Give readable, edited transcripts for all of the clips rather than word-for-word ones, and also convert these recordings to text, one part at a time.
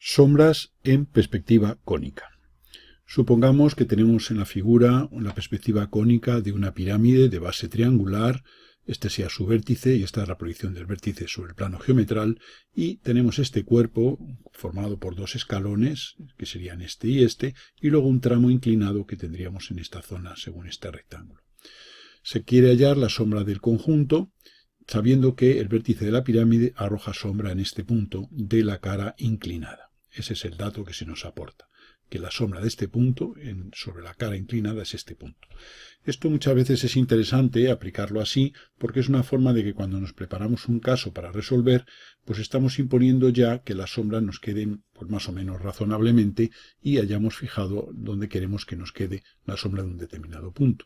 Sombras en perspectiva cónica. Supongamos que tenemos en la figura la perspectiva cónica de una pirámide de base triangular, este sea su vértice y esta es la proyección del vértice sobre el plano geometral, y tenemos este cuerpo formado por dos escalones, que serían este, y luego un tramo inclinado que tendríamos en esta zona según este rectángulo. Se quiere hallar la sombra del conjunto, sabiendo que el vértice de la pirámide arroja sombra en este punto de la cara inclinada. Ese es el dato que se nos aporta, que la sombra de este punto sobre la cara inclinada es este punto. Esto muchas veces es interesante aplicarlo así, porque es una forma de que cuando nos preparamos un caso para resolver, pues estamos imponiendo ya que las sombras nos queden pues más o menos razonablemente y hayamos fijado dónde queremos que nos quede la sombra de un determinado punto.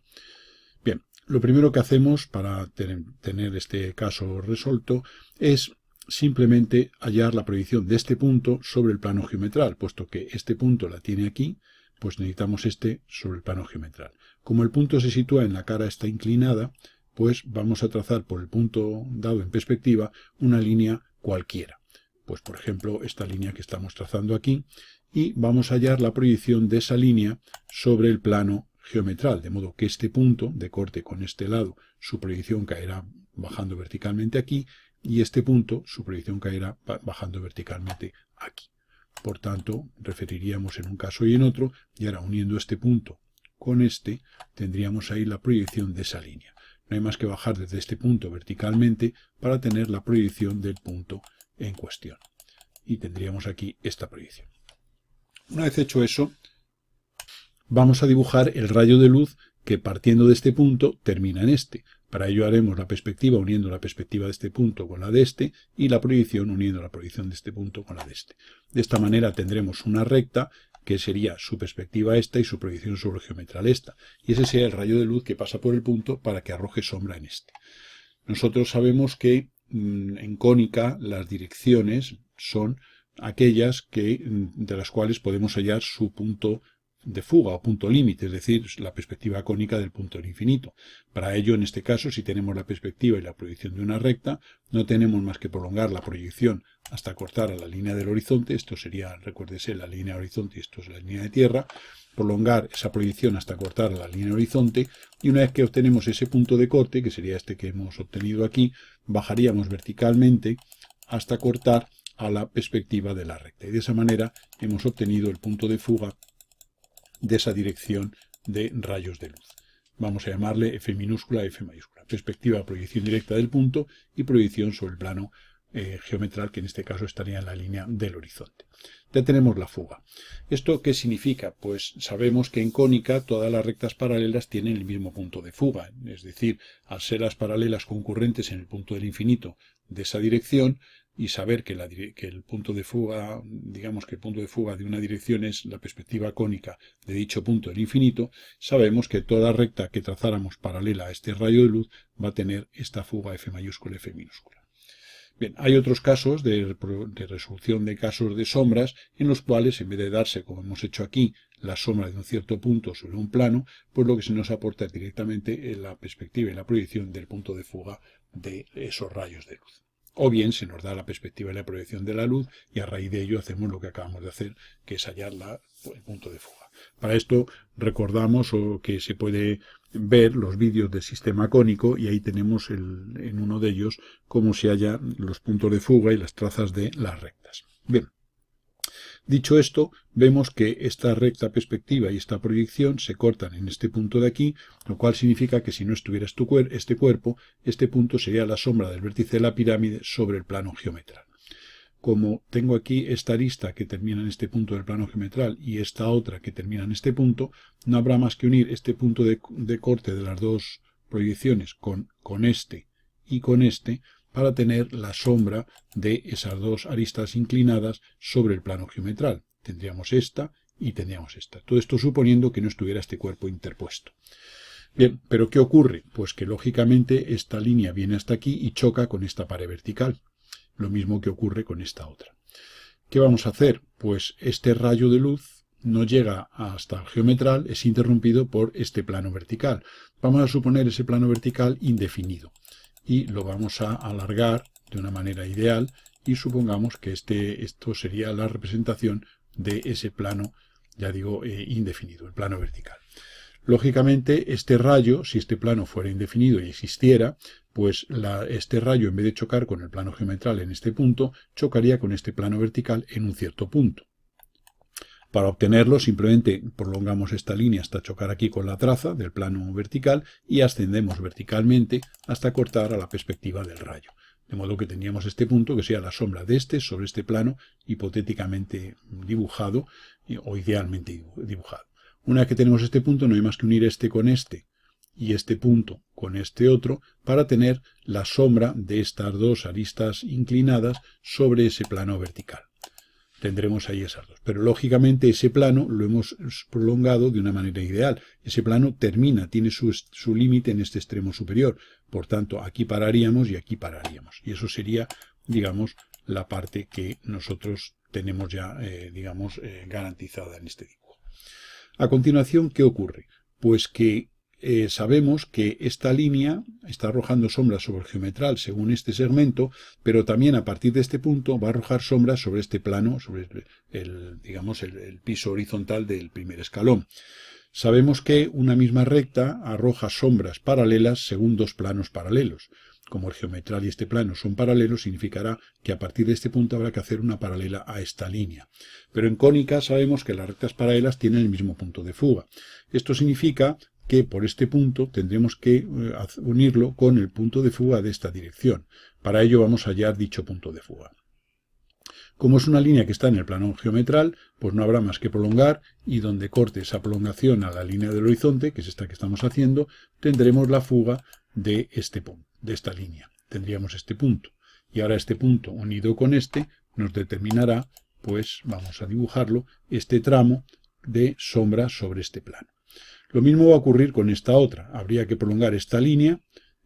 Bien, lo primero que hacemos para tener este caso resuelto es simplemente hallar la proyección de este punto sobre el plano geometral, puesto que este punto la tiene aquí, pues necesitamos este sobre el plano geometral. Como el punto se sitúa en la cara esta inclinada, pues vamos a trazar por el punto dado en perspectiva una línea cualquiera. Pues por ejemplo esta línea que estamos trazando aquí, y vamos a hallar la proyección de esa línea sobre el plano geometral, de modo que este punto de corte con este lado, su proyección caerá bajando verticalmente aquí, y este punto, su proyección caerá bajando verticalmente aquí. Por tanto, referiríamos en un caso y en otro, y ahora uniendo este punto con este, tendríamos ahí la proyección de esa línea. No hay más que bajar desde este punto verticalmente para tener la proyección del punto en cuestión. Y tendríamos aquí esta proyección. Una vez hecho eso, vamos a dibujar el rayo de luz que partiendo de este punto termina en este. Para ello haremos la perspectiva uniendo la perspectiva de este punto con la de este y la proyección uniendo la proyección de este punto con la de este. De esta manera tendremos una recta que sería su perspectiva esta y su proyección sobre el geometral esta. Y ese sería el rayo de luz que pasa por el punto para que arroje sombra en este. Nosotros sabemos que en cónica las direcciones son aquellas de las cuales podemos hallar su punto de fuga o punto límite, es decir, la perspectiva cónica del punto del infinito. Para ello, en este caso, si tenemos la perspectiva y la proyección de una recta, no tenemos más que prolongar la proyección hasta cortar a la línea del horizonte, esto sería, recuérdese, la línea horizonte y esto es la línea de tierra, prolongar esa proyección hasta cortar a la línea horizonte, y una vez que obtenemos ese punto de corte, que sería este que hemos obtenido aquí, bajaríamos verticalmente hasta cortar a la perspectiva de la recta. Y de esa manera hemos obtenido el punto de fuga de esa dirección de rayos de luz. Vamos a llamarle F minúscula, F mayúscula. Perspectiva, proyección directa del punto y proyección sobre el plano geometral, que en este caso estaría en la línea del horizonte. Ya tenemos la fuga. ¿Esto qué significa? Pues sabemos que en cónica todas las rectas paralelas tienen el mismo punto de fuga. Es decir, al ser las paralelas concurrentes en el punto del infinito de esa dirección, y saber que el punto de fuga, digamos que el punto de fuga de una dirección es la perspectiva cónica de dicho punto del infinito, sabemos que toda recta que trazáramos paralela a este rayo de luz va a tener esta fuga F mayúscula, F minúscula. Bien, hay otros casos de resolución de casos de sombras en los cuales, en vez de darse, como hemos hecho aquí, la sombra de un cierto punto sobre un plano, pues lo que se nos aporta es directamente la perspectiva y la proyección del punto de fuga de esos rayos de luz. O bien se nos da la perspectiva y la proyección de la luz y a raíz de ello hacemos lo que acabamos de hacer, que es hallar el punto de fuga. Para esto recordamos que se puede ver los vídeos del sistema cónico y ahí tenemos en uno de ellos cómo se hallan los puntos de fuga y las trazas de las rectas. Bien. Dicho esto, vemos que esta recta perspectiva y esta proyección se cortan en este punto de aquí, lo cual significa que si no estuviera este cuerpo, este punto sería la sombra del vértice de la pirámide sobre el plano geometral. Como tengo aquí esta arista que termina en este punto del plano geometral y esta otra que termina en este punto, no habrá más que unir este punto de corte de las dos proyecciones con este y con este, para tener la sombra de esas dos aristas inclinadas sobre el plano geometral. Tendríamos esta y tendríamos esta. Todo esto suponiendo que no estuviera este cuerpo interpuesto. Bien, pero ¿qué ocurre? Pues que lógicamente esta línea viene hasta aquí y choca con esta pared vertical. Lo mismo que ocurre con esta otra. ¿Qué vamos a hacer? Pues este rayo de luz no llega hasta el geometral, es interrumpido por este plano vertical. Vamos a suponer ese plano vertical indefinido. Y lo vamos a alargar de una manera ideal y supongamos que esto sería la representación de ese plano, ya digo, indefinido, el plano vertical. Lógicamente, este rayo, si este plano fuera indefinido y existiera, pues este rayo, en vez de chocar con el plano geometral en este punto, chocaría con este plano vertical en un cierto punto. Para obtenerlo, simplemente prolongamos esta línea hasta chocar aquí con la traza del plano vertical y ascendemos verticalmente hasta cortar a la perspectiva del rayo. De modo que tendríamos este punto que sea la sombra de este sobre este plano hipotéticamente dibujado o idealmente dibujado. Una vez que tenemos este punto, no hay más que unir este con este y este punto con este otro para tener la sombra de estas dos aristas inclinadas sobre ese plano vertical. Tendremos ahí esas dos. Pero lógicamente ese plano lo hemos prolongado de una manera ideal. Ese plano termina, tiene su límite en este extremo superior. Por tanto, aquí pararíamos y aquí pararíamos. Y eso sería, digamos, la parte que nosotros tenemos ya, garantizada en este dibujo. A continuación, ¿qué ocurre? Pues que sabemos que esta línea está arrojando sombras sobre el geometral según este segmento, pero también a partir de este punto va a arrojar sombras sobre este plano, sobre el piso horizontal del primer escalón. Sabemos que una misma recta arroja sombras paralelas según dos planos paralelos. Como el geometral y este plano son paralelos, significará que a partir de este punto habrá que hacer una paralela a esta línea. Pero en cónica sabemos que las rectas paralelas tienen el mismo punto de fuga. Esto significa que por este punto tendremos que unirlo con el punto de fuga de esta dirección. Para ello vamos a hallar dicho punto de fuga. Como es una línea que está en el plano geometral, pues no habrá más que prolongar, y donde corte esa prolongación a la línea del horizonte, que es esta que estamos haciendo, tendremos la fuga de este punto, de esta línea. Tendríamos este punto. Y ahora este punto unido con este nos determinará, pues vamos a dibujarlo, este tramo de sombra sobre este plano. Lo mismo va a ocurrir con esta otra. Habría que prolongar esta línea.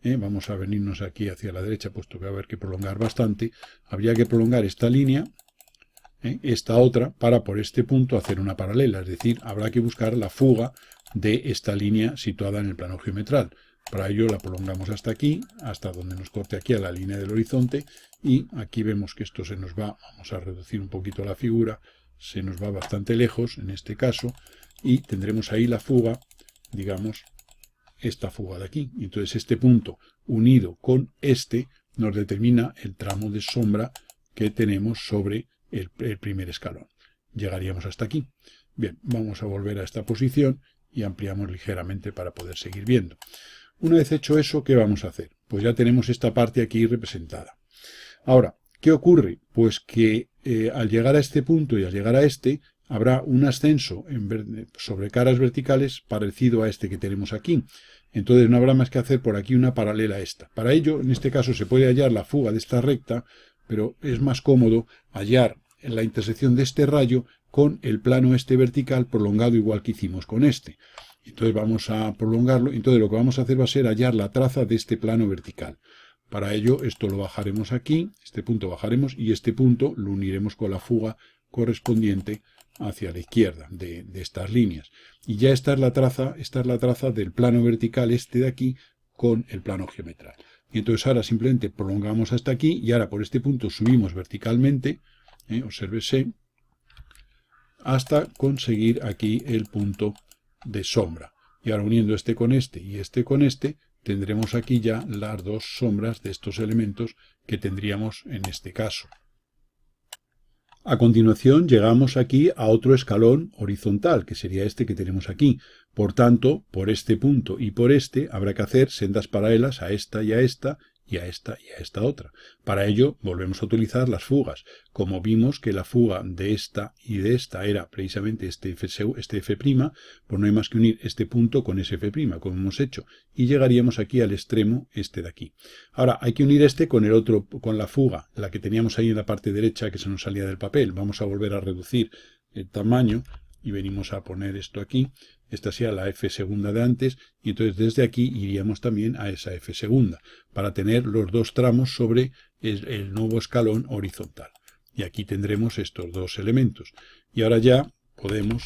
Vamos a venirnos aquí hacia la derecha, puesto que va a haber que prolongar bastante. Habría que prolongar esta línea, esta otra, para por este punto hacer una paralela. Es decir, habrá que buscar la fuga de esta línea situada en el plano geometral. Para ello la prolongamos hasta aquí, hasta donde nos corte aquí a la línea del horizonte. Y aquí vemos que esto se nos va, vamos a reducir un poquito la figura, se nos va bastante lejos en este caso. Y tendremos ahí la fuga, digamos, esta fuga de aquí. Entonces este punto unido con este nos determina el tramo de sombra que tenemos sobre el primer escalón. Llegaríamos hasta aquí. Bien, vamos a volver a esta posición y ampliamos ligeramente para poder seguir viendo. Una vez hecho eso, ¿qué vamos a hacer? Pues ya tenemos esta parte aquí representada. Ahora, ¿qué ocurre? Pues que al llegar a este punto y al llegar a este, habrá un ascenso sobre caras verticales parecido a este que tenemos aquí. Entonces no habrá más que hacer por aquí una paralela a esta. Para ello, en este caso, se puede hallar la fuga de esta recta, pero es más cómodo hallar en la intersección de este rayo con el plano este vertical prolongado igual que hicimos con este. Entonces vamos a prolongarlo. Entonces lo que vamos a hacer va a ser hallar la traza de este plano vertical. Para ello, esto lo bajaremos aquí, este punto bajaremos y este punto lo uniremos con la fuga correspondiente hacia la izquierda de estas líneas. Y ya esta es la traza del plano vertical este de aquí con el plano geometral. Y entonces ahora simplemente prolongamos hasta aquí y ahora por este punto subimos verticalmente, obsérvese, hasta conseguir aquí el punto de sombra. Y ahora uniendo este con este y este con este, tendremos aquí ya las dos sombras de estos elementos que tendríamos en este caso. A continuación llegamos aquí a otro escalón horizontal, que sería este que tenemos aquí. Por tanto, por este punto y por este habrá que hacer sendas paralelas a esta y a esta y a esta y a esta otra. Para ello volvemos a utilizar las fugas. Como vimos que la fuga de esta y de esta era precisamente este F', pues no hay más que unir este punto con ese F', como hemos hecho, y llegaríamos aquí al extremo este de aquí. Ahora hay que unir este con el otro, con la fuga, la que teníamos ahí en la parte derecha que se nos salía del papel. Vamos a volver a reducir el tamaño y venimos a poner esto aquí. Esta sería la F segunda de antes, y entonces desde aquí iríamos también a esa F segunda, para tener los dos tramos sobre el nuevo escalón horizontal. Y aquí tendremos estos dos elementos. Y ahora ya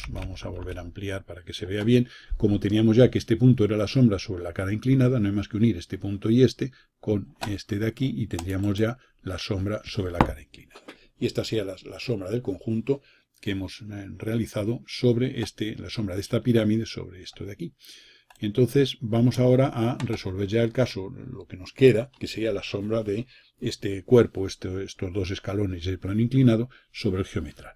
vamos a volver a ampliar para que se vea bien, como teníamos ya que este punto era la sombra sobre la cara inclinada, no hay más que unir este punto y este con este de aquí y tendríamos ya la sombra sobre la cara inclinada. Y esta sería la sombra del conjunto que hemos realizado sobre la sombra de esta pirámide sobre esto de aquí. Entonces vamos ahora a resolver ya el caso, lo que nos queda, que sería la sombra de este cuerpo, estos dos escalones del plano inclinado sobre el geometral.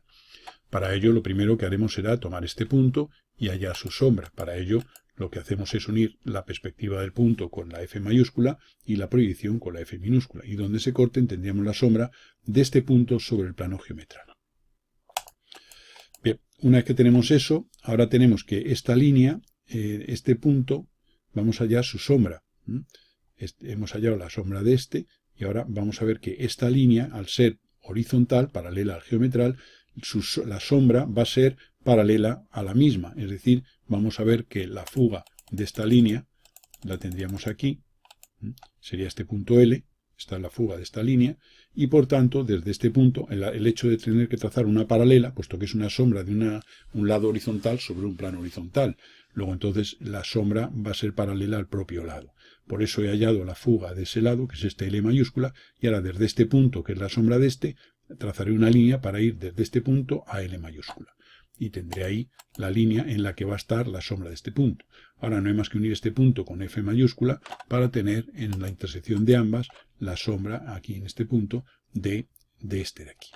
Para ello lo primero que haremos será tomar este punto y hallar su sombra. Para ello lo que hacemos es unir la perspectiva del punto con la F mayúscula y la proyección con la F minúscula. Y donde se corten tendríamos la sombra de este punto sobre el plano geometral. Bien, una vez que tenemos eso, ahora tenemos que esta línea, este punto, vamos a hallar su sombra. Hemos hallado la sombra de este y ahora vamos a ver que esta línea, al ser horizontal, paralela al geometral, la sombra va a ser paralela a la misma. Es decir, vamos a ver que la fuga de esta línea la tendríamos aquí, sería este punto L, esta es la fuga de esta línea, y por tanto, desde este punto, el hecho de tener que trazar una paralela, puesto que es una sombra de un lado horizontal sobre un plano horizontal, luego entonces la sombra va a ser paralela al propio lado. Por eso he hallado la fuga de ese lado, que es este L mayúscula, y ahora desde este punto, que es la sombra de este, trazaré una línea para ir desde este punto a L mayúscula. Y tendré ahí la línea en la que va a estar la sombra de este punto. Ahora no hay más que unir este punto con F mayúscula para tener en la intersección de ambas la sombra aquí en este punto de este de aquí.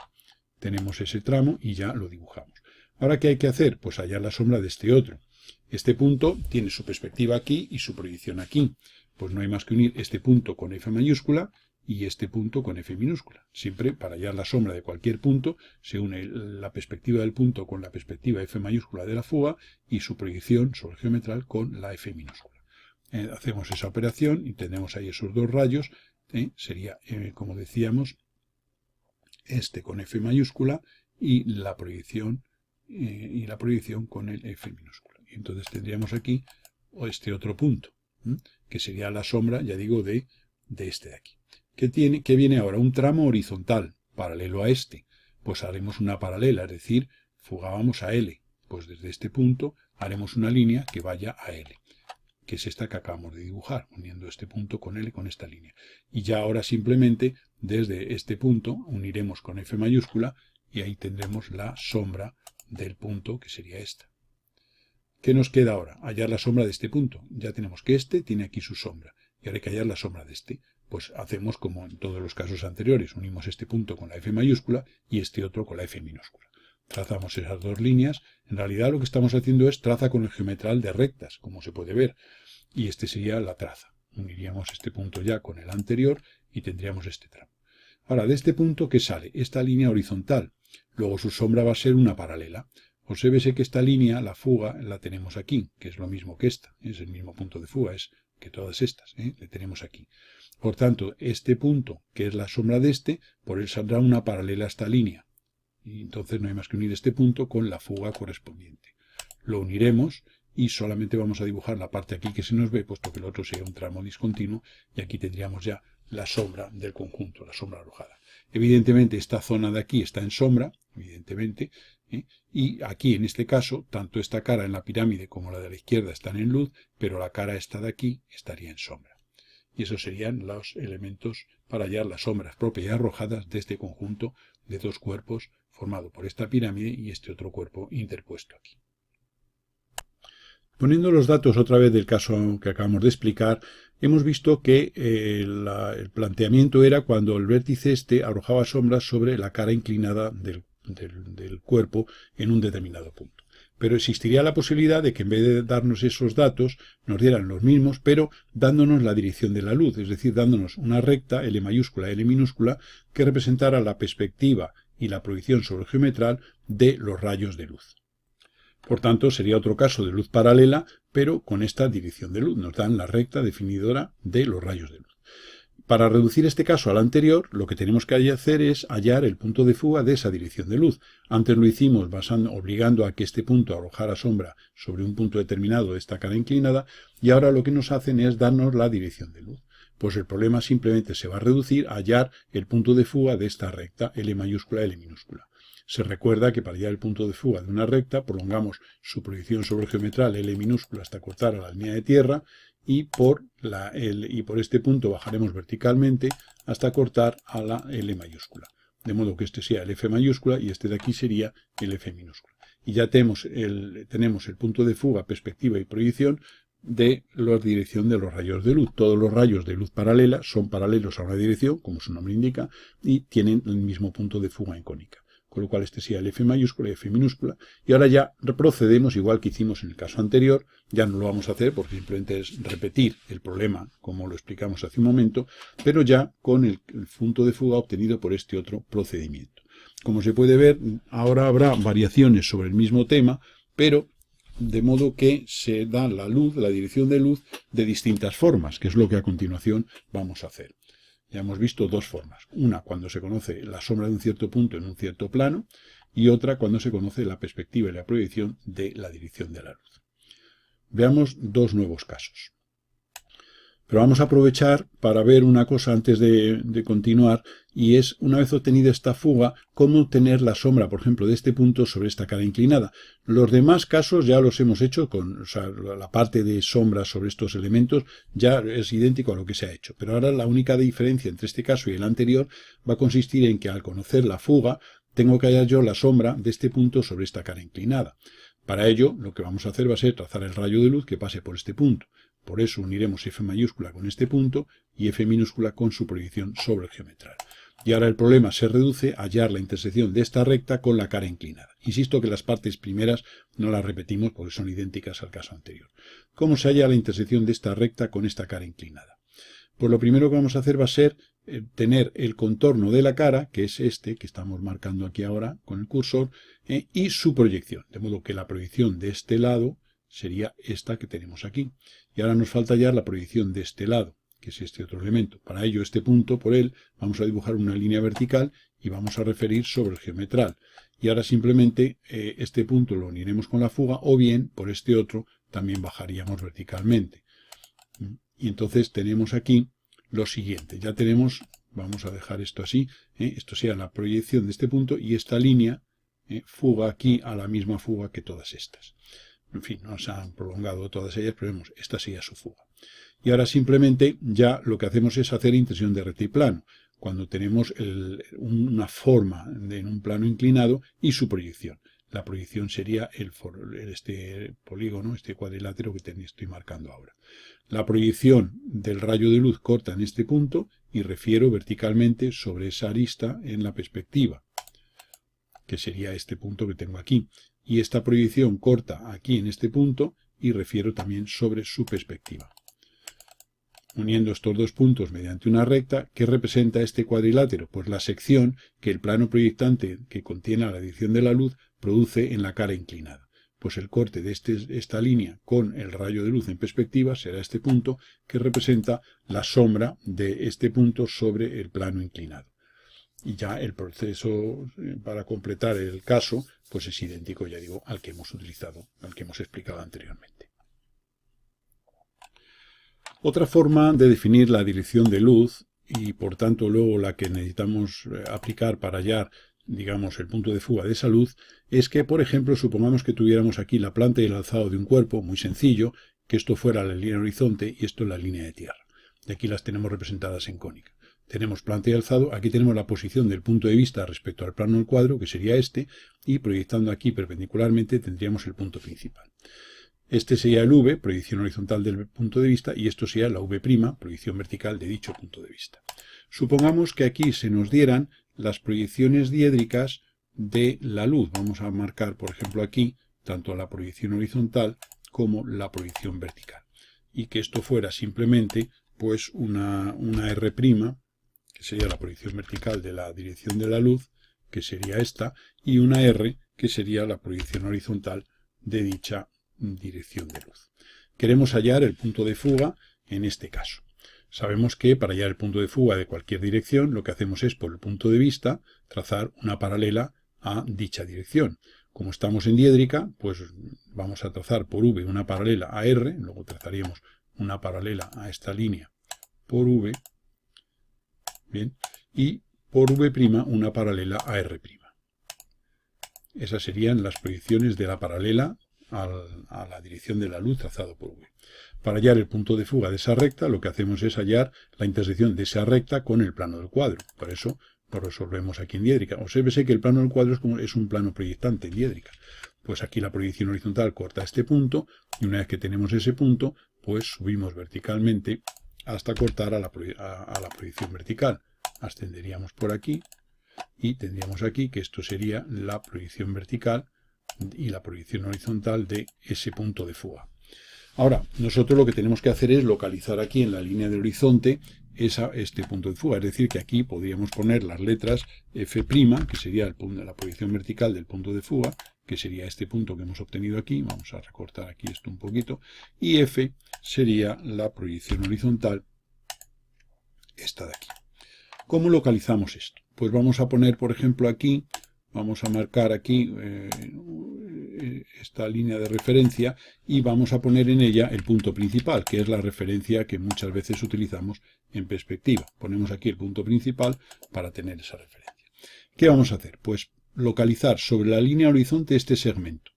Tenemos ese tramo y ya lo dibujamos. Ahora, ¿qué hay que hacer? Pues hallar la sombra de este otro. Este punto tiene su perspectiva aquí y su proyección aquí. Pues no hay más que unir este punto con F mayúscula y este punto con F minúscula. Siempre para hallar la sombra de cualquier punto se une la perspectiva del punto con la perspectiva F mayúscula de la fuga y su proyección sobre el geometral con la F minúscula. Hacemos esa operación y tenemos ahí esos dos rayos. Sería, como decíamos, este con F mayúscula y la proyección con el F minúscula. Y entonces tendríamos aquí este otro punto, que sería la sombra, ya digo, de este de aquí. ¿Qué viene ahora? Un tramo horizontal, paralelo a este. Pues haremos una paralela, es decir, fugábamos a L. Pues desde este punto haremos una línea que vaya a L, que es esta que acabamos de dibujar, uniendo este punto con L con esta línea. Y ya ahora simplemente desde este punto uniremos con F mayúscula y ahí tendremos la sombra del punto, que sería esta. ¿Qué nos queda ahora? Hallar la sombra de este punto. Ya tenemos que este tiene aquí su sombra. Y ahora hay que hallar la sombra de este. Pues hacemos como en todos los casos anteriores. Unimos este punto con la F mayúscula y este otro con la F minúscula. Trazamos esas dos líneas. En realidad lo que estamos haciendo es traza con el geometral de rectas, como se puede ver. Y este sería la traza. Uniríamos este punto ya con el anterior y tendríamos este tramo. Ahora, de este punto, ¿qué sale? Esta línea horizontal. Luego su sombra va a ser una paralela. Obsérvese que esta línea, la fuga, la tenemos aquí, que es lo mismo que esta. Es el mismo punto de fuga, es que todas estas, le tenemos aquí. Por tanto, este punto, que es la sombra de este, por él saldrá una paralela a esta línea. Y entonces no hay más que unir este punto con la fuga correspondiente. Lo uniremos y solamente vamos a dibujar la parte aquí que se nos ve, puesto que el otro sería un tramo discontinuo, y aquí tendríamos ya la sombra del conjunto, la sombra arrojada. Evidentemente esta zona de aquí está en sombra, evidentemente, y aquí en este caso, tanto esta cara en la pirámide como la de la izquierda están en luz, pero la cara esta de aquí estaría en sombra. Y esos serían los elementos para hallar las sombras propias y arrojadas de este conjunto de dos cuerpos formado por esta pirámide y este otro cuerpo interpuesto aquí. Poniendo los datos otra vez del caso que acabamos de explicar, hemos visto que el planteamiento era cuando el vértice este arrojaba sombras sobre la cara inclinada del cuerpo en un determinado punto. Pero existiría la posibilidad de que en vez de darnos esos datos, nos dieran los mismos, pero dándonos la dirección de la luz, es decir, dándonos una recta, L mayúscula, L minúscula, que representara la perspectiva y la proyección sobre el geometral de los rayos de luz. Por tanto, sería otro caso de luz paralela, pero con esta dirección de luz. Nos dan la recta definidora de los rayos de luz. Para reducir este caso al anterior, lo que tenemos que hacer es hallar el punto de fuga de esa dirección de luz. Antes lo hicimos obligando a que este punto arrojara sombra sobre un punto determinado de esta cara inclinada, y ahora lo que nos hacen es darnos la dirección de luz. Pues el problema simplemente se va a reducir a hallar el punto de fuga de esta recta, L mayúscula, L minúscula. Se recuerda que para hallar el punto de fuga de una recta prolongamos su proyección sobre el geometral L minúscula hasta cortar a la línea de tierra y por este punto bajaremos verticalmente hasta cortar a la L mayúscula. De modo que este sea el F mayúscula y este de aquí sería el F minúscula. Y ya tenemos el punto de fuga, perspectiva y proyección de la dirección de los rayos de luz. Todos los rayos de luz paralela son paralelos a una dirección, como su nombre indica, y tienen el mismo punto de fuga en cónica. Con lo cual este sería el F mayúscula y F minúscula. Y ahora ya procedemos igual que hicimos en el caso anterior. Ya no lo vamos a hacer porque simplemente es repetir el problema como lo explicamos hace un momento, pero ya con el punto de fuga obtenido por este otro procedimiento. Como se puede ver, ahora habrá variaciones sobre el mismo tema, pero de modo que se da la luz, la dirección de luz, de distintas formas, que es lo que a continuación vamos a hacer. Ya hemos visto dos formas. Una cuando se conoce la sombra de un cierto punto en un cierto plano y otra cuando se conoce la perspectiva y la proyección de la dirección de la luz. Veamos dos nuevos casos. Pero vamos a aprovechar para ver una cosa antes de continuar, y es, una vez obtenida esta fuga, cómo obtener la sombra, por ejemplo, de este punto sobre esta cara inclinada. Los demás casos ya los hemos hecho con la parte de sombra sobre estos elementos, ya es idéntico a lo que se ha hecho. Pero ahora la única diferencia entre este caso y el anterior va a consistir en que al conocer la fuga, tengo que hallar yo la sombra de este punto sobre esta cara inclinada. Para ello, lo que vamos a hacer va a ser trazar el rayo de luz que pase por este punto. Por eso uniremos F mayúscula con este punto y F minúscula con su proyección sobre el geometral. Y ahora el problema se reduce a hallar la intersección de esta recta con la cara inclinada. Insisto que las partes primeras no las repetimos porque son idénticas al caso anterior. ¿Cómo se halla la intersección de esta recta con esta cara inclinada? Pues lo primero que vamos a hacer va a ser tener el contorno de la cara, que es este que estamos marcando aquí ahora con el cursor, y su proyección. De modo que la proyección de este lado sería esta que tenemos aquí. Y ahora nos falta ya la proyección de este lado, que es este otro elemento. Para ello, este punto, por él, vamos a dibujar una línea vertical y vamos a referir sobre el geometral. Y ahora simplemente este punto lo uniremos con la fuga, o bien, por este otro, también bajaríamos verticalmente. Y entonces tenemos aquí lo siguiente. Ya tenemos, vamos a dejar esto así, esto sea la proyección de este punto y esta línea fuga aquí a la misma fuga que todas estas. En fin, no se han prolongado todas ellas, pero vemos, esta sería su fuga. Y ahora simplemente ya lo que hacemos es hacer intersección de recta y plano, cuando tenemos una forma en un plano inclinado y su proyección. La proyección sería este polígono, este cuadrilátero que estoy marcando ahora. La proyección del rayo de luz corta en este punto y refiero verticalmente sobre esa arista en la perspectiva, que sería este punto que tengo aquí. Y esta proyección corta aquí en este punto y refiero también sobre su perspectiva. Uniendo estos dos puntos mediante una recta, ¿qué representa este cuadrilátero? Pues la sección que el plano proyectante que contiene la dirección de la luz produce en la cara inclinada. Pues el corte de esta línea con el rayo de luz en perspectiva será este punto que representa la sombra de este punto sobre el plano inclinado. Y ya el proceso para completar el caso pues es idéntico, ya digo, al que hemos utilizado, al que hemos explicado anteriormente. Otra forma de definir la dirección de luz, y por tanto luego la que necesitamos aplicar para hallar, digamos, el punto de fuga de esa luz, es que, por ejemplo, supongamos que tuviéramos aquí la planta y el alzado de un cuerpo, muy sencillo, que esto fuera la línea horizonte y esto la línea de tierra. Y aquí las tenemos representadas en cónica. Tenemos planta y alzado, aquí tenemos la posición del punto de vista respecto al plano del cuadro, que sería este, y proyectando aquí perpendicularmente tendríamos el punto principal. Este sería el V, proyección horizontal del punto de vista, y esto sería la V', proyección vertical de dicho punto de vista. Supongamos que aquí se nos dieran las proyecciones diédricas de la luz. Vamos a marcar, por ejemplo, aquí, tanto la proyección horizontal como la proyección vertical. Y que esto fuera simplemente, pues, una R', que sería la proyección vertical de la dirección de la luz, que sería esta, y una R, que sería la proyección horizontal de dicha dirección de luz. Queremos hallar el punto de fuga en este caso. Sabemos que para hallar el punto de fuga de cualquier dirección, lo que hacemos es, por el punto de vista, trazar una paralela a dicha dirección. Como estamos en diédrica, pues vamos a trazar por V una paralela a R, luego trazaríamos una paralela a esta línea por V, bien, y por V' una paralela a R'. Esas serían las proyecciones de la paralela a la dirección de la luz trazado por V. Para hallar el punto de fuga de esa recta, lo que hacemos es hallar la intersección de esa recta con el plano del cuadro. Por eso lo resolvemos aquí en diédrica. Obsérvese que el plano del cuadro es un plano proyectante en diédrica. Pues aquí la proyección horizontal corta este punto, y una vez que tenemos ese punto, pues subimos verticalmente hasta cortar a la proyección vertical. Ascenderíamos por aquí y tendríamos aquí que esto sería la proyección vertical y la proyección horizontal de ese punto de fuga. Ahora, nosotros lo que tenemos que hacer es localizar aquí en la línea del horizonte este punto de fuga. Es decir, que aquí podríamos poner las letras F', que sería la proyección vertical del punto de fuga, que sería este punto que hemos obtenido aquí. Vamos a recortar aquí esto un poquito. Y F sería la proyección horizontal, esta de aquí. ¿Cómo localizamos esto? Pues vamos a poner, por ejemplo, aquí, vamos a marcar aquí esta línea de referencia y vamos a poner en ella el punto principal, que es la referencia que muchas veces utilizamos en perspectiva. Ponemos aquí el punto principal para tener esa referencia. ¿Qué vamos a hacer? Pues localizar sobre la línea horizonte este segmento,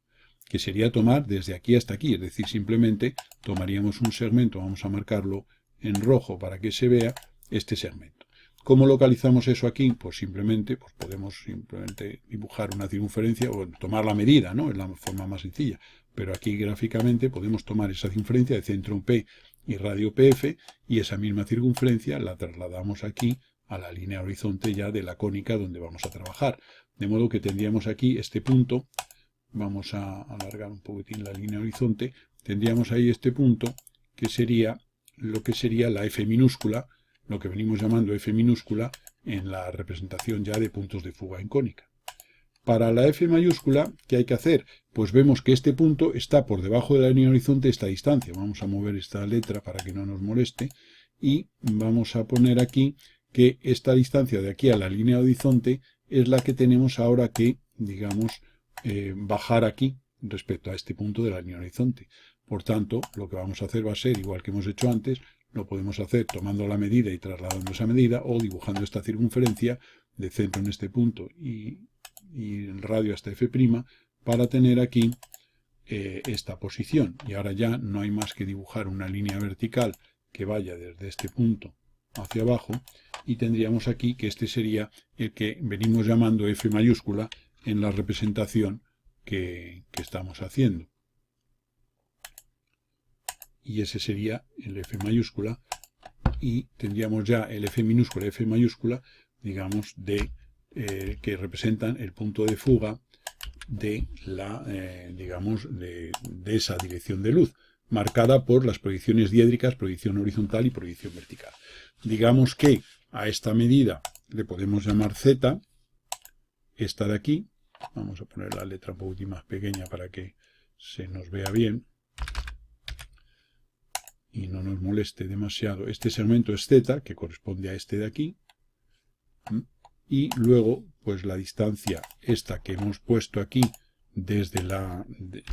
que sería tomar desde aquí hasta aquí, es decir, simplemente tomaríamos un segmento, vamos a marcarlo en rojo para que se vea este segmento. ¿Cómo localizamos eso aquí? Pues simplemente, podemos simplemente dibujar una circunferencia o tomar la medida, ¿no? Es la forma más sencilla. Pero aquí gráficamente podemos tomar esa circunferencia de centro P y radio PF y esa misma circunferencia la trasladamos aquí a la línea horizonte ya de la cónica donde vamos a trabajar. De modo que tendríamos aquí este punto, vamos a alargar un poquitín la línea horizonte, tendríamos ahí este punto que sería lo que sería la F minúscula, lo que venimos llamando F minúscula en la representación ya de puntos de fuga en cónica. Para la F mayúscula, ¿qué hay que hacer? Pues vemos que este punto está por debajo de la línea horizonte esta distancia. Vamos a mover esta letra para que no nos moleste y vamos a poner aquí que esta distancia de aquí a la línea horizonte es la que tenemos ahora que, digamos, bajar aquí respecto a este punto de la línea horizonte. Por tanto, lo que vamos a hacer va a ser, igual que hemos hecho antes, lo podemos hacer tomando la medida y trasladando esa medida o dibujando esta circunferencia de centro en este punto y el radio hasta F' para tener aquí esta posición. Y ahora ya no hay más que dibujar una línea vertical que vaya desde este punto hacia abajo y tendríamos aquí que este sería el que venimos llamando F mayúscula en la representación que estamos haciendo. Y ese sería el F mayúscula y tendríamos ya el F minúscula y F mayúscula, digamos, que representan el punto de fuga de la, digamos, de esa dirección de luz, marcada por las proyecciones diédricas, proyección horizontal y proyección vertical. Digamos que a esta medida le podemos llamar Z, esta de aquí, vamos a poner la letra un poquitín más pequeña para que se nos vea bien y no nos moleste demasiado. Este segmento es Z, que corresponde a este de aquí, y luego, pues la distancia esta que hemos puesto aquí desde lo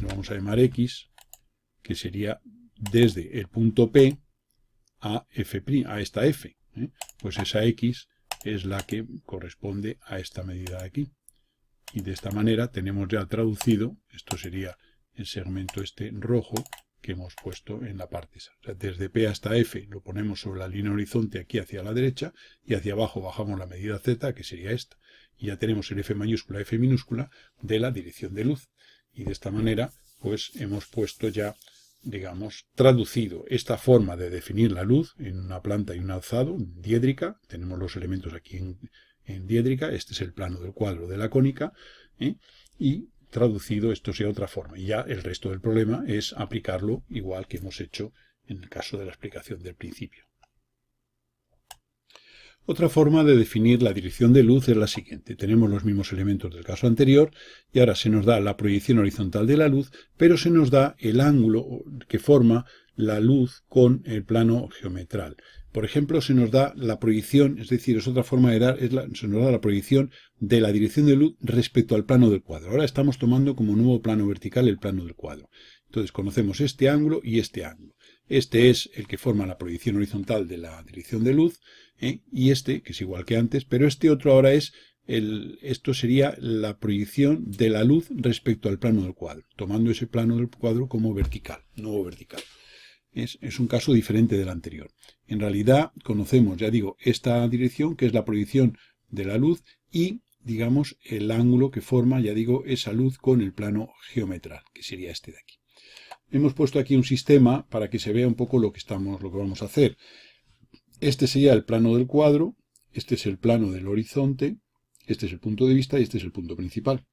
vamos a llamar X, que sería desde el punto P a F', a esta F, pues esa X es la que corresponde a esta medida de aquí. Y de esta manera tenemos ya traducido, esto sería el segmento este rojo que hemos puesto en la parte esa. O sea, desde P hasta F lo ponemos sobre la línea horizonte aquí hacia la derecha y hacia abajo bajamos la medida Z, que sería esta. Y ya tenemos el F mayúscula, F minúscula de la dirección de luz. Y de esta manera, pues hemos puesto ya, digamos, traducido esta forma de definir la luz en una planta y un alzado, en diédrica. Tenemos los elementos aquí en diédrica. Este es el plano del cuadro de la cónica. Y traducido esto sea otra forma. Y ya el resto del problema es aplicarlo igual que hemos hecho en el caso de la explicación del principio. Otra forma de definir la dirección de luz es la siguiente. Tenemos los mismos elementos del caso anterior y ahora se nos da la proyección horizontal de la luz, pero se nos da el ángulo que forma la luz con el plano geometral. Por ejemplo, se nos da la proyección, es decir, es otra forma de dar, se nos da la proyección de la dirección de luz respecto al plano del cuadro. Ahora estamos tomando como nuevo plano vertical el plano del cuadro. Entonces conocemos este ángulo y este ángulo. Este es el que forma la proyección horizontal de la dirección de luz, y este, que es igual que antes, pero este otro ahora es esto sería la proyección de la luz respecto al plano del cuadro, tomando ese plano del cuadro como vertical, no vertical. Es un caso diferente del anterior. En realidad conocemos, ya digo, esta dirección que es la proyección de la luz y, digamos, el ángulo que forma, ya digo, esa luz con el plano geometral, que sería este de aquí. Hemos puesto aquí un sistema para que se vea un poco lo que vamos a hacer. Este sería el plano del cuadro, este es el plano del horizonte, este es el punto de vista y este es el punto principal.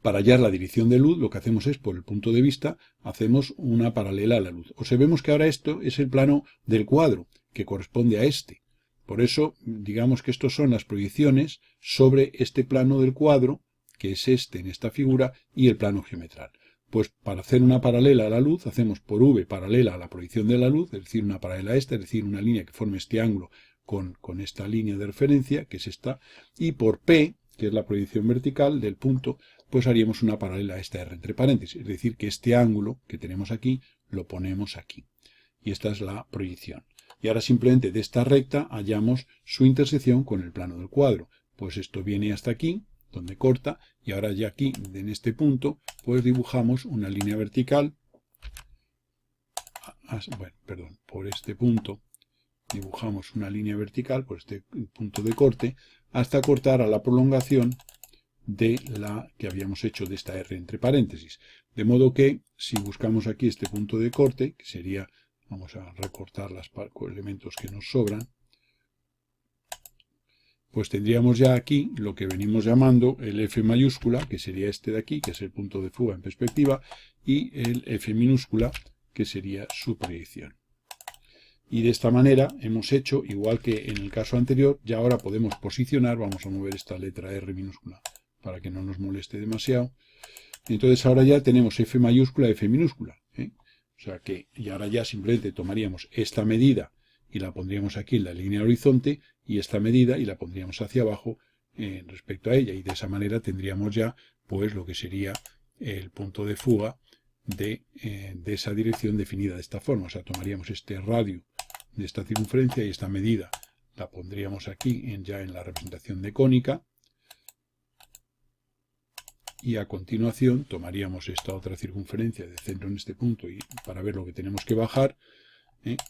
Para hallar la dirección de luz, lo que hacemos es, por el punto de vista, hacemos una paralela a la luz. Observemos que ahora esto es el plano del cuadro, que corresponde a este. Por eso, digamos que estos son las proyecciones sobre este plano del cuadro, que es este en esta figura, y el plano geometral. Pues para hacer una paralela a la luz, hacemos por V paralela a la proyección de la luz, es decir, una paralela a esta, es decir, una línea que forme este ángulo con esta línea de referencia, que es esta, y por P, que es la proyección vertical del punto, pues haríamos una paralela a esta R entre paréntesis, es decir, que este ángulo que tenemos aquí, lo ponemos aquí. Y esta es la proyección. Y ahora simplemente de esta recta hallamos su intersección con el plano del cuadro. Pues esto viene hasta aquí, donde corta, y ahora ya aquí, en este punto, pues dibujamos una línea vertical, por este punto dibujamos una línea vertical, por este punto de corte, hasta cortar a la prolongación de la que habíamos hecho de esta R entre paréntesis. De modo que, si buscamos aquí este punto de corte, que sería, vamos a recortar los elementos que nos sobran, pues tendríamos ya aquí lo que venimos llamando el F mayúscula, que sería este de aquí, que es el punto de fuga en perspectiva, y el F minúscula, que sería su proyección. Y de esta manera hemos hecho, igual que en el caso anterior, ya ahora podemos posicionar, vamos a mover esta letra R minúscula para que no nos moleste demasiado. Entonces ahora ya tenemos F mayúscula, F minúscula. O sea que, y ahora ya simplemente tomaríamos esta medida y la pondríamos aquí en la línea horizonte, y esta medida y la pondríamos hacia abajo respecto a ella, y de esa manera tendríamos ya pues lo que sería el punto de fuga de esa dirección definida de esta forma. O sea, tomaríamos este radio de esta circunferencia y esta medida la pondríamos aquí ya en la representación de cónica, y a continuación tomaríamos esta otra circunferencia de centro en este punto, y para ver lo que tenemos que bajar,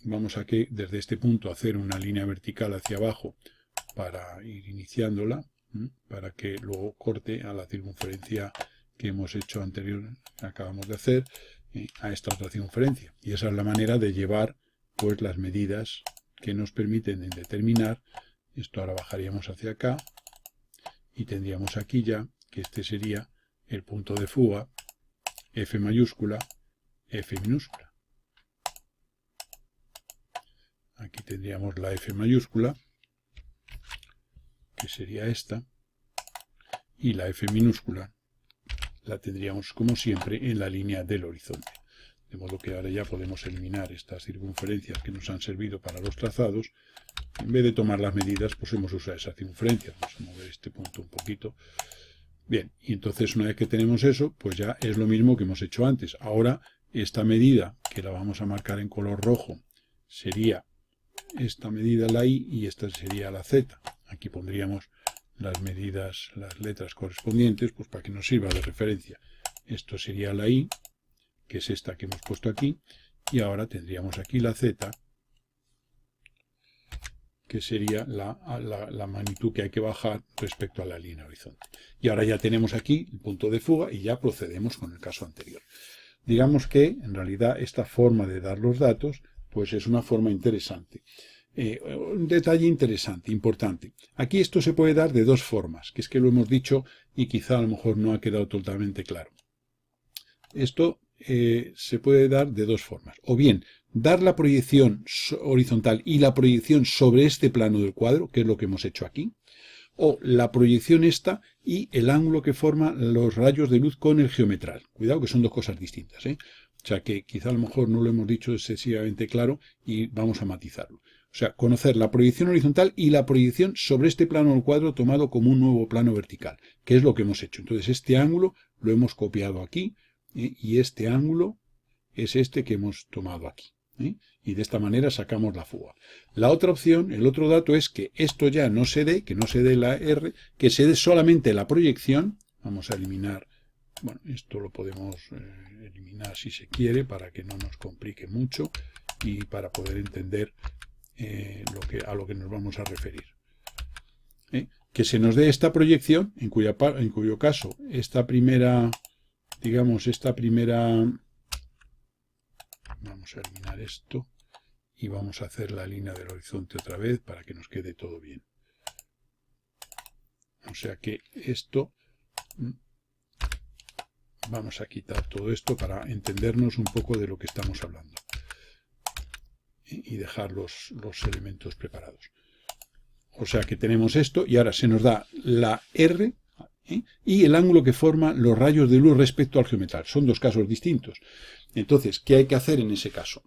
vamos a que desde este punto hacer una línea vertical hacia abajo para ir iniciándola, para que luego corte a la circunferencia que hemos hecho anterior, acabamos de hacer, a esta otra circunferencia. Y esa es la manera de llevar pues las medidas que nos permiten determinar. Esto ahora bajaríamos hacia acá y tendríamos aquí ya que este sería el punto de fuga, F mayúscula, F minúscula. Aquí tendríamos la F mayúscula, que sería esta, y la F minúscula la tendríamos como siempre en la línea del horizonte. De modo que ahora ya podemos eliminar estas circunferencias que nos han servido para los trazados. En vez de tomar las medidas, pues hemos usado esa circunferencia. Vamos a mover este punto un poquito. Bien, y entonces una vez que tenemos eso, pues ya es lo mismo que hemos hecho antes. Ahora esta medida, que la vamos a marcar en color rojo, sería esta medida, la I, y esta sería la Z. Aquí pondríamos las medidas, las letras correspondientes, pues para que nos sirva de referencia. Esto sería la I, que es esta que hemos puesto aquí, y ahora tendríamos aquí la Z, que sería la magnitud que hay que bajar respecto a la línea horizonte. Y ahora ya tenemos aquí el punto de fuga y ya procedemos con el caso anterior. Digamos que, en realidad, esta forma de dar los datos, pues es una forma interesante. Un detalle interesante, importante. Aquí esto se puede dar de dos formas, que es que lo hemos dicho y quizá a lo mejor no ha quedado totalmente claro. Esto se puede dar de dos formas. O bien, dar la proyección horizontal y la proyección sobre este plano del cuadro, que es lo que hemos hecho aquí, o la proyección esta y el ángulo que forma los rayos de luz con el geometral. Cuidado que son dos cosas distintas, O sea que quizá a lo mejor no lo hemos dicho excesivamente claro y vamos a matizarlo. O sea, conocer la proyección horizontal y la proyección sobre este plano del cuadro tomado como un nuevo plano vertical, que es lo que hemos hecho. Entonces este ángulo lo hemos copiado aquí y este ángulo es este que hemos tomado aquí. Y de esta manera sacamos la fuga. La otra opción, el otro dato es que esto ya no se dé, que no se dé la R, que se dé solamente la proyección. Vamos a eliminar, bueno, esto lo podemos eliminar si se quiere para que no nos complique mucho y para poder entender a lo que nos vamos a referir. Que se nos dé esta proyección, en cuyo caso esta primera, digamos, vamos a eliminar esto y vamos a hacer la línea del horizonte otra vez para que nos quede todo bien. O sea que esto, vamos a quitar todo esto para entendernos un poco de lo que estamos hablando y dejar los elementos preparados. O sea que tenemos esto y ahora se nos da la R y el ángulo que forman los rayos de luz respecto al geometral. Son dos casos distintos. Entonces, ¿qué hay que hacer en ese caso?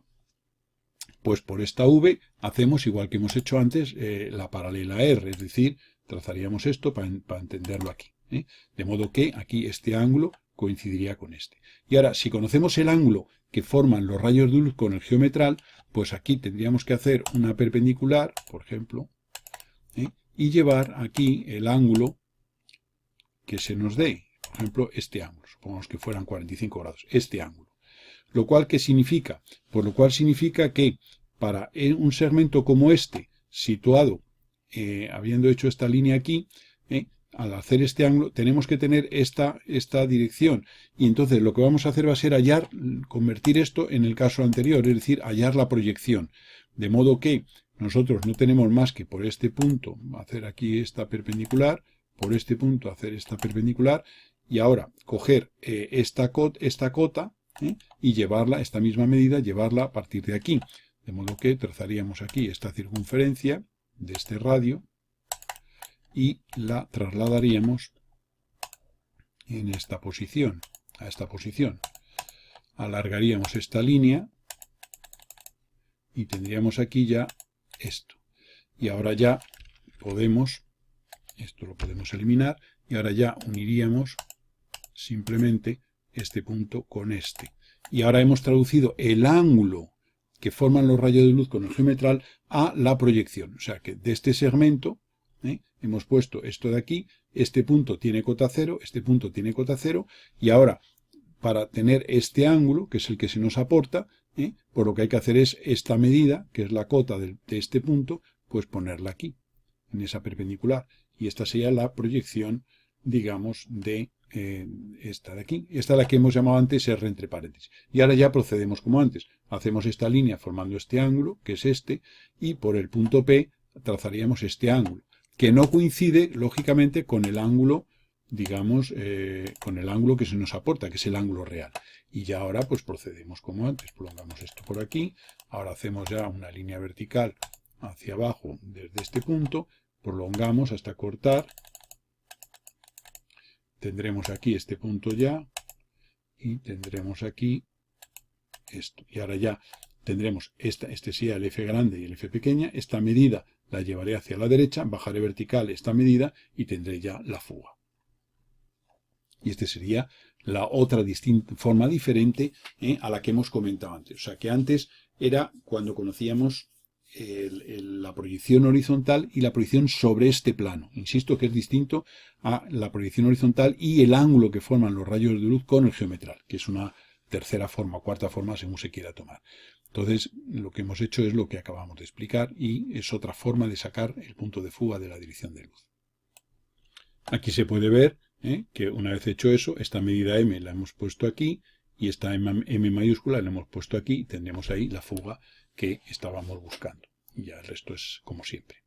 Pues por esta V hacemos, igual que hemos hecho antes, la paralela R, es decir, trazaríamos esto para entenderlo aquí. De modo que aquí este ángulo coincidiría con este. Y ahora, si conocemos el ángulo que forman los rayos de luz con el geometral, pues aquí tendríamos que hacer una perpendicular, por ejemplo, y llevar aquí el ángulo que se nos dé, por ejemplo, este ángulo, supongamos que fueran 45 grados, este ángulo. Lo cual, ¿qué significa? Pues lo cual significa que para un segmento como este, situado, habiendo hecho esta línea aquí, al hacer este ángulo, tenemos que tener esta dirección. Y entonces lo que vamos a hacer va a ser convertir esto en el caso anterior, es decir, hallar la proyección. De modo que nosotros no tenemos más que por este punto hacer aquí esta perpendicular, por este punto hacer esta perpendicular, y ahora coger esta cota, y llevarla, esta misma medida, llevarla a partir de aquí. De modo que trazaríamos aquí esta circunferencia de este radio y la trasladaríamos en esta posición, a esta posición. Alargaríamos esta línea y tendríamos aquí ya esto. Y ahora ya podemos, esto lo podemos eliminar, y ahora ya uniríamos simplemente este punto con este. Y ahora hemos traducido el ángulo que forman los rayos de luz con el geometral a la proyección. O sea que de este segmento hemos puesto esto de aquí, este punto tiene cota 0, este punto tiene cota 0, y ahora para tener este ángulo, que es el que se nos aporta, pues lo que hay que hacer es esta medida, que es la cota de este punto, pues ponerla aquí, en esa perpendicular. Y esta sería la proyección, digamos, de esta de aquí. Esta es la que hemos llamado antes R entre paréntesis. Y ahora ya procedemos como antes. Hacemos esta línea formando este ángulo, que es este, y por el punto P trazaríamos este ángulo, que no coincide, lógicamente, con el ángulo, digamos, con el ángulo que se nos aporta, que es el ángulo real. Y ya ahora pues procedemos como antes. Prolongamos esto por aquí. Ahora hacemos ya una línea vertical hacia abajo desde este punto. Prolongamos hasta cortar. Tendremos aquí este punto ya. Y tendremos aquí esto. Y ahora ya tendremos este sería el F grande y el F pequeña. Esta medida la llevaré hacia la derecha. Bajaré vertical esta medida y tendré ya la fuga. Y esta sería la otra forma diferente a la que hemos comentado antes. O sea que antes era cuando conocíamos la proyección horizontal y la proyección sobre este plano. Insisto que es distinto a la proyección horizontal y el ángulo que forman los rayos de luz con el geometral, que es una tercera forma o cuarta forma según se quiera tomar. Entonces lo que hemos hecho es lo que acabamos de explicar y es otra forma de sacar el punto de fuga de la dirección de luz. Aquí se puede ver que una vez hecho eso, esta medida M la hemos puesto aquí y esta M mayúscula la hemos puesto aquí y tendremos ahí la fuga que estábamos buscando. Y ya el resto es como siempre.